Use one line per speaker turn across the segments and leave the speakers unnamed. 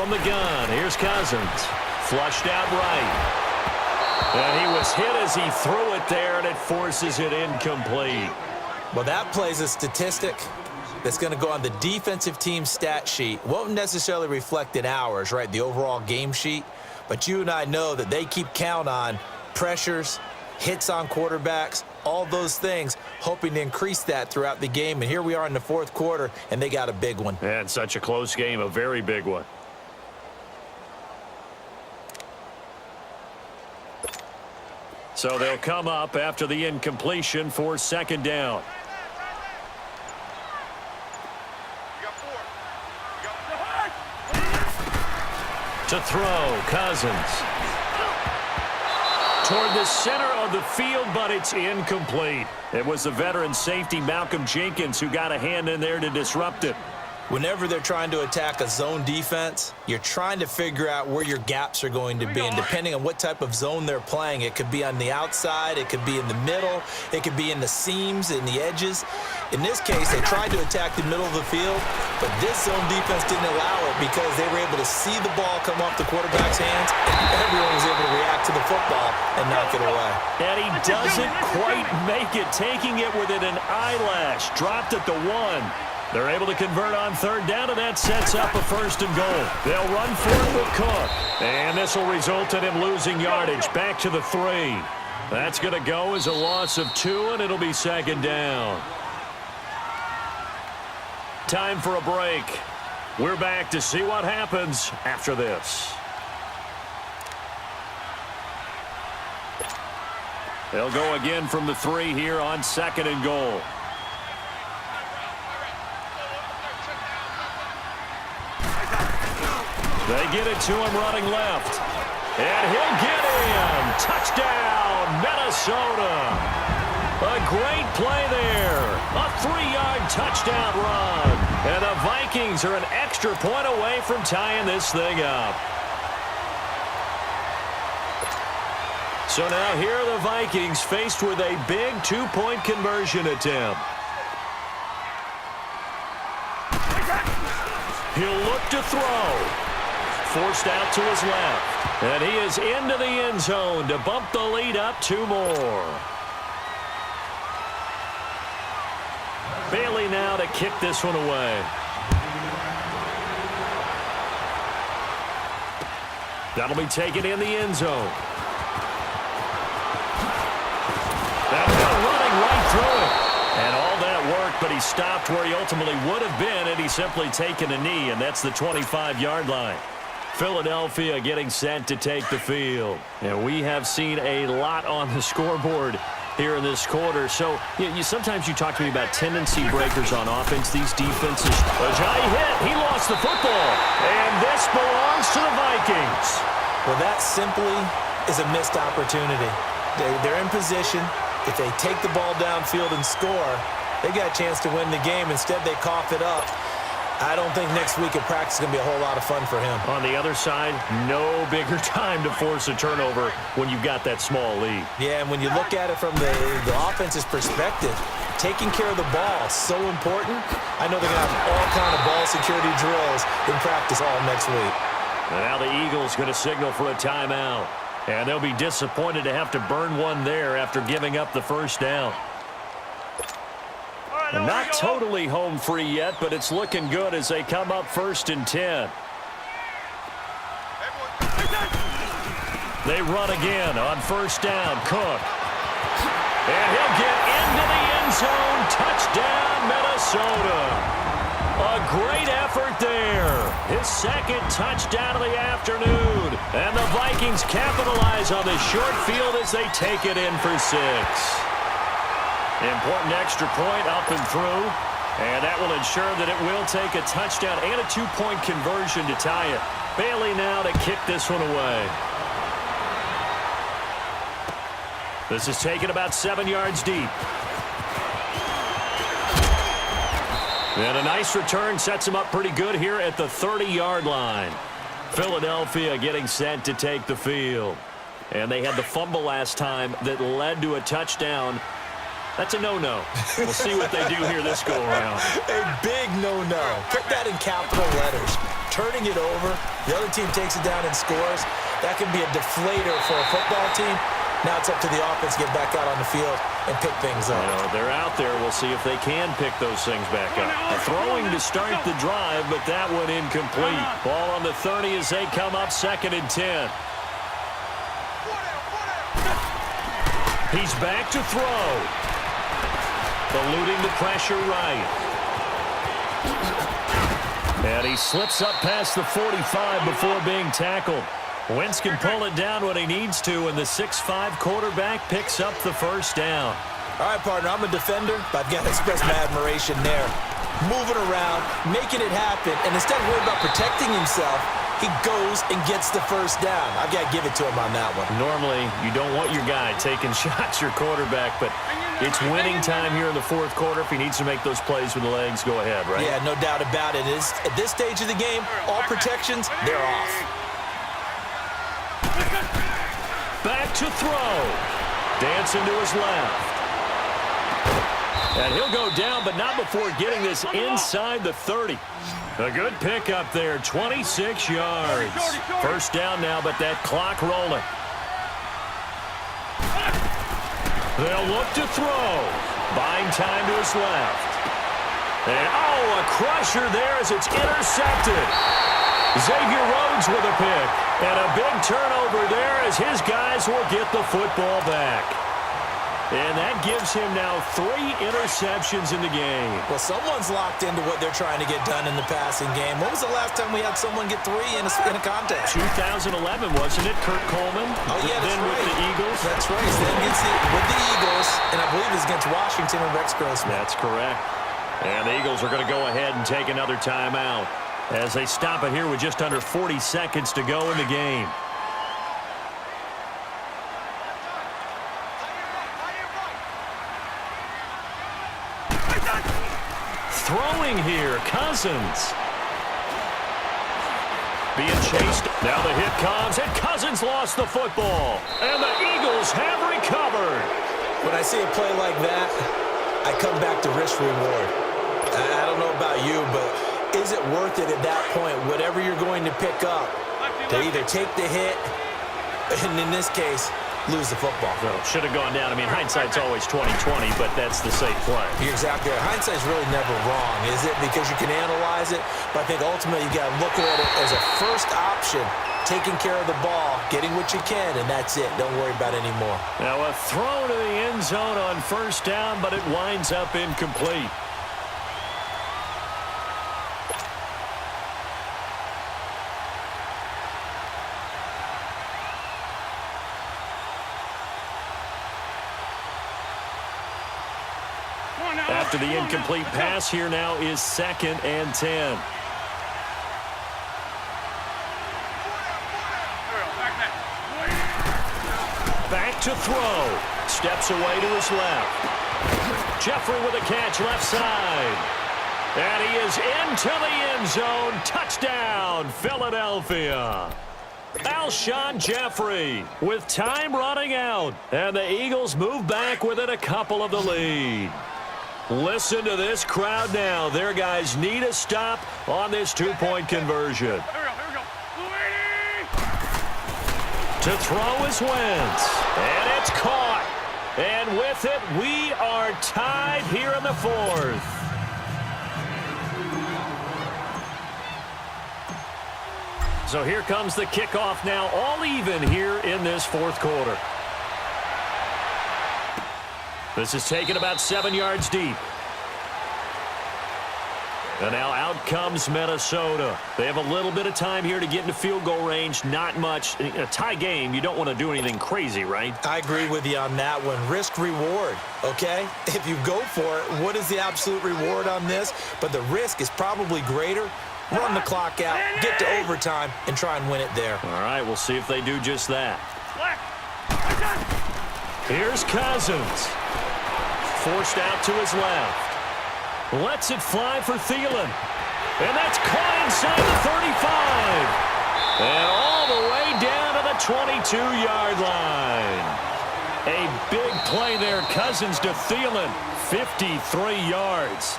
from the gun. Here's Cousins. Flushed out right. And he was hit as he threw it there, and it forces it incomplete.
Well, that plays a statistic that's going to go on the defensive team stat sheet. Won't necessarily reflect in ours, right, the overall game sheet. But you and I know that they keep count on pressures, hits on quarterbacks, all those things, hoping to increase that throughout the game. And here we are in the fourth quarter, and they got a big one.
And such a close game, a very big one. So they'll come up after the incompletion for second down. To throw, Cousins. Toward the center of the field, but it's incomplete. It was the veteran safety, Malcolm Jenkins, who got a hand in there to disrupt it.
Whenever they're trying to attack a zone defense, you're trying to figure out where your gaps are going to be. And depending on what type of zone they're playing, it could be on the outside, it could be in the middle, it could be in the seams, in the edges. In this case, they tried to attack the middle of the field, but this zone defense didn't allow it because they were able to see the ball come off the quarterback's hands, and everyone was able to react to the football and knock it away.
And he doesn't quite make it, taking it within an eyelash. Dropped at the 1. They're able to convert on third down, and that sets up a first and goal. They'll run for it with Cook. And this will result in him losing yardage. Back to the 3. That's going to go as a loss of 2, and it'll be second down. Time for a break. We're back to see what happens after this. They'll go again from the 3 here on second and goal. They get it to him running left. And he'll get in. Touchdown, Minnesota. A great play there. A 3-yard touchdown run. And the Vikings are an extra point away from tying this thing up. So now here are the Vikings faced with a big 2-point conversion attempt. He'll look to throw. Forced out to his left. And he is into the end zone to bump the lead up 2 more. Bailey now to kick this one away. That'll be taken in the end zone. That one running right through it. And all that work, but he stopped where he ultimately would have been, and he's simply taken a knee, and that's the 25-yard line. Philadelphia getting set to take the field. And we have seen a lot on the scoreboard here in this quarter. So sometimes you talk to me about tendency breakers on offense. These defenses, Ajayi hit. He lost the football. And this belongs to the Vikings.
Well, that simply is a missed opportunity. They're in position. If they take the ball downfield and score, they got a chance to win the game. Instead, they cough it up. I don't think next week at practice is going to be a whole lot of fun for him.
On the other side, no bigger time to force a turnover when you've got that small lead.
Yeah, and when you look at it from the offense's perspective, taking care of the ball is so important. I know they're going to have all kind of ball security drills in practice all next week.
And now the Eagles going to signal for a timeout. And they'll be disappointed to have to burn one there after giving up the first down. And not totally home free yet, but it's looking good as they come up 1st and 10. They run again on 1st down. Cook. And he'll get into the end zone. Touchdown, Minnesota. A great effort there. His 2nd touchdown of the afternoon. And the Vikings capitalize on the short field as they take it in for 6. Important extra point up and through. And that will ensure that it will take a touchdown and a 2-point conversion to tie it. Bailey now to kick this one away. This is taken about 7 yards deep. And a nice return sets him up pretty good here at the 30-yard line. Philadelphia getting set to take the field. And they had the fumble last time that led to a touchdown. That's a no-no. We'll see what they do here this go-around.
A big no-no. Put that in capital letters. turning it over. The other team takes it down and scores. That can be a deflator for a football team. Now it's up to the offense to get back out on the field and pick things up.
They're out there. We'll see if they can pick those things back up. Throwing to start the drive, but that one incomplete. Ball on the 30 as they come up 2nd and 10. He's back to throw. Eluding the pressure right. And he slips up past the 45 before being tackled. Wentz can pull it down when he needs to, and the 6'5" quarterback picks up the first down.
All right, partner, I'm a defender, but I've got to express my admiration there. Moving around, making it happen, and instead of worrying about protecting himself, he goes and gets the first down. I've got to give it to him on that one.
Normally, you don't want your guy taking shots, your quarterback, but it's winning time here in the 4th quarter. If he needs to make those plays with the legs, go ahead, right?
Yeah, no doubt about it. At this stage of the game, all protections, they're off.
Back to throw. Dancing to his left. And he'll go down, but not before getting this inside the 30. A good pickup there, 26 yards. First down now, but that clock rolling. They'll look to throw. Buying time to his left. And, a crusher there as it's intercepted. Xavier Rhodes with a pick. And a big turnover there as his guys will get the football back. And that gives him now 3 interceptions in the game.
Well, someone's locked into what they're trying to get done in the passing game. When was the last time we had someone get 3 in a contest?
2011, wasn't it? Kurt Coleman?
Oh, yeah, that's
then
right.
with the Eagles?
That's right. Then with the Eagles, and I believe it's against Washington and Rex Grossman.
That's correct. And the Eagles are going to go ahead and take another timeout as they stop it here with just under 40 seconds to go in the game. Throwing here, Cousins. Being chased. Now the hit comes, and Cousins lost the football. And the Eagles have recovered.
When I see a play like that, I come back to risk-reward. I don't know about you, but is it worth it at that point, whatever you're going to pick up, to either take the hit, and in this case, lose the football?
So should have gone down. I mean, hindsight's always 20/20, but that's the safe play.
You're exactly right. Hindsight's really never wrong, is it? Because you can analyze it, but I think ultimately you got to look at it as a first option, taking care of the ball, getting what you can, and that's it. Don't worry about it anymore.
Now a throw to the end zone on first down, but it winds up incomplete. After the incomplete pass, here now is 2nd and 10. Back to throw. Steps away to his left. Jeffrey with a catch left side. And he is into the end zone. Touchdown, Philadelphia. Alshon Jeffrey with time running out. And the Eagles move back within a couple of the lead. Listen to this crowd now. Their guys need a stop on this 2-point conversion.
Here we go.
To throw is Wentz. And it's caught. And with it, we are tied here in the 4th. So here comes the kickoff now, all even here in this 4th quarter. This is taken about 7 yards deep. And now out comes Minnesota. They have a little bit of time here to get into field goal range. Not much. In a tie game, you don't want to do anything crazy, right?
I agree with you on that one. Risk-reward, okay? If you go for it, what is the absolute reward on this? But the risk is probably greater. Run the clock out, get to overtime, and try and win it there.
All right, we'll see if they do just that. Here's Cousins. Forced out to his left. Lets it fly for Thielen. And that's caught inside the 35. And all the way down to the 22-yard line. A big play there. Cousins to Thielen. 53 yards.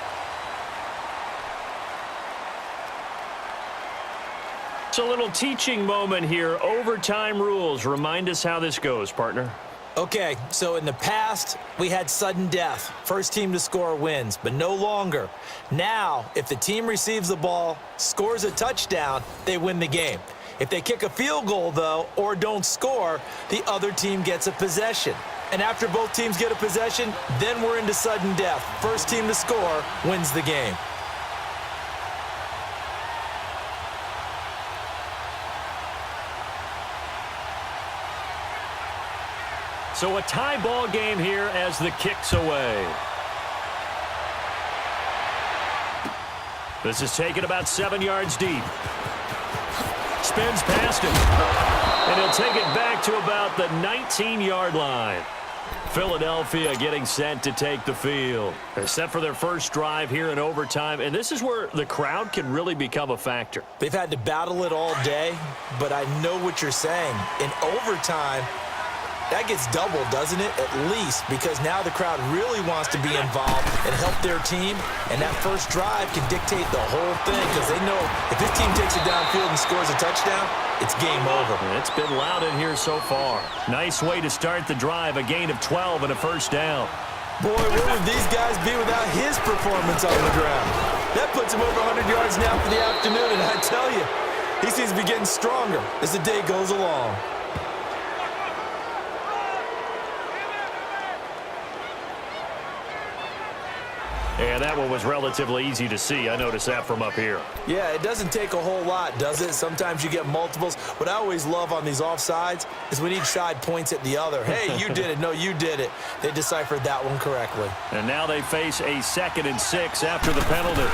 It's a little teaching moment here. Overtime rules. Remind us how this goes, partner.
Okay, so in the past, we had sudden death. First team to score wins, but no longer. Now, if the team receives the ball, scores a touchdown, they win the game. If they kick a field goal, though, or don't score, the other team gets a possession. And after both teams get a possession, then we're into sudden death. First team to score wins the game.
So a tie ball game here as the kick's away. This is taken about 7 yards deep. Spins past him. And he'll take it back to about the 19-yard line. Philadelphia getting set to take the field. They're set for their first drive here in overtime, and this is where the crowd can really become a factor.
They've had to battle it all day, but I know what you're saying. In overtime, that gets doubled, doesn't it? At least, because now the crowd really wants to be involved and help their team, and that first drive can dictate the whole thing because they know if this team takes it downfield and scores a touchdown, it's game over.
It's been loud in here so far. Nice way to start the drive, a gain of 12 and a first down.
Boy, where would these guys be without his performance on the ground? That puts him over 100 yards now for the afternoon, and I tell you, he seems to be getting stronger as the day goes along.
And that one was relatively easy to see. I noticed that from up here.
Yeah, it doesn't take a whole lot, does it? Sometimes you get multiples. What I always love on these offsides is when each side points at the other. Hey, you did it. No, you did it. They deciphered that one correctly.
And now they face a 2nd and 6 after the penalty.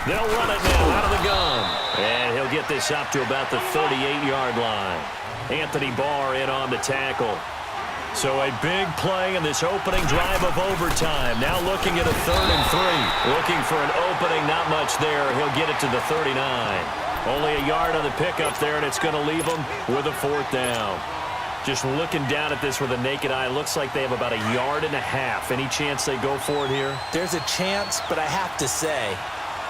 They'll run it now out of the gun. And he'll get this up to about the 38-yard line. Anthony Barr in on the tackle. So a big play in this opening drive of overtime. Now looking at a 3rd and 3. Looking for an opening, not much there. He'll get it to the 39. Only a yard on the pickup there, and it's going to leave him with a 4th down. Just looking down at this with a naked eye, looks like they have about a yard and a half. Any chance they go for it here?
There's a chance, but I have to say,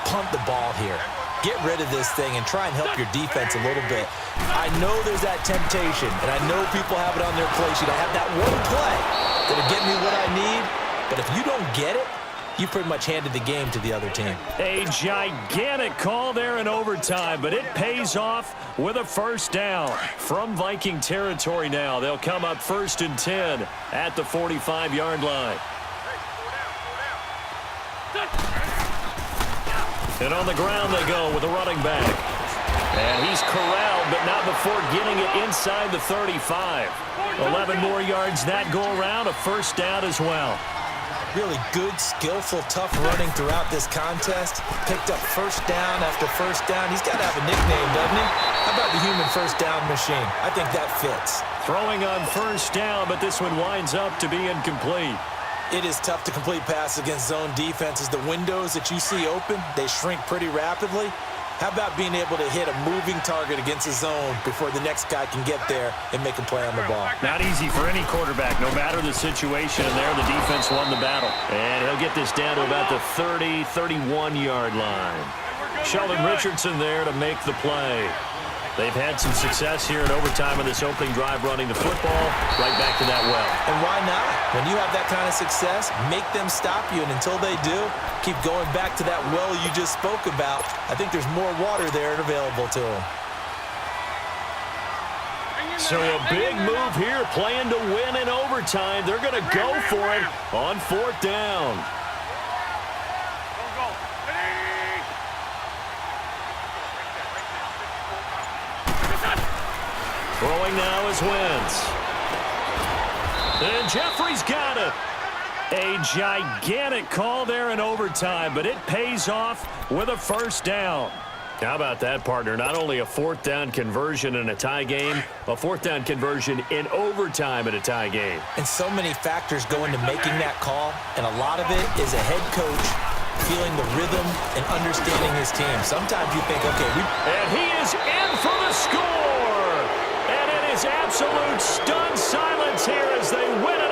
punt the ball here. Get rid of this thing and try and help your defense a little bit. I know there's that temptation, and I know people have it on their play sheet. I have that one play that'll get me what I need, but if you don't get it, you pretty much handed the game to the other team.
A gigantic call there in overtime, but it pays off with a first down from Viking territory now. They'll come up 1st and 10 at the 45-yard line. And on the ground they go with a running back. And he's corralled, but not before getting it inside the 35. 11 more yards that go around, a first down as well.
Really good, skillful, tough running throughout this contest. Picked up first down after first down. He's got to have a nickname, doesn't he? How about the human first down machine? I think that fits.
Throwing on first down, but this one winds up to be incomplete.
It is tough to complete passes against zone defenses. The windows that you see open, they shrink pretty rapidly. How about being able to hit a moving target against a zone before the next guy can get there and make a play on the ball?
Not easy for any quarterback, no matter the situation. And there, the defense won the battle. And he'll get this down to about the 30, 31-yard line. Sheldon Richardson there to make the play. They've had some success here in overtime in this opening drive running the football right back to that well.
And why not? When you have that kind of success, make them stop you, and until they do, keep going back to that well you just spoke about. I think there's more water there and available to them.
So a big move here, playing to win in overtime. They're going to go for it on 4th down. Throwing now is Wentz. And Jeffrey's got it. A gigantic call there in overtime, but it pays off with a first down. How about that, partner? Not only a 4th down conversion in a tie game, a 4th down conversion in overtime in a tie game.
And so many factors go into making that call, and a lot of it is a head coach feeling the rhythm and understanding his team. Sometimes you think, okay,
and he is in for the score. And it is absolute stunned silence here as they win it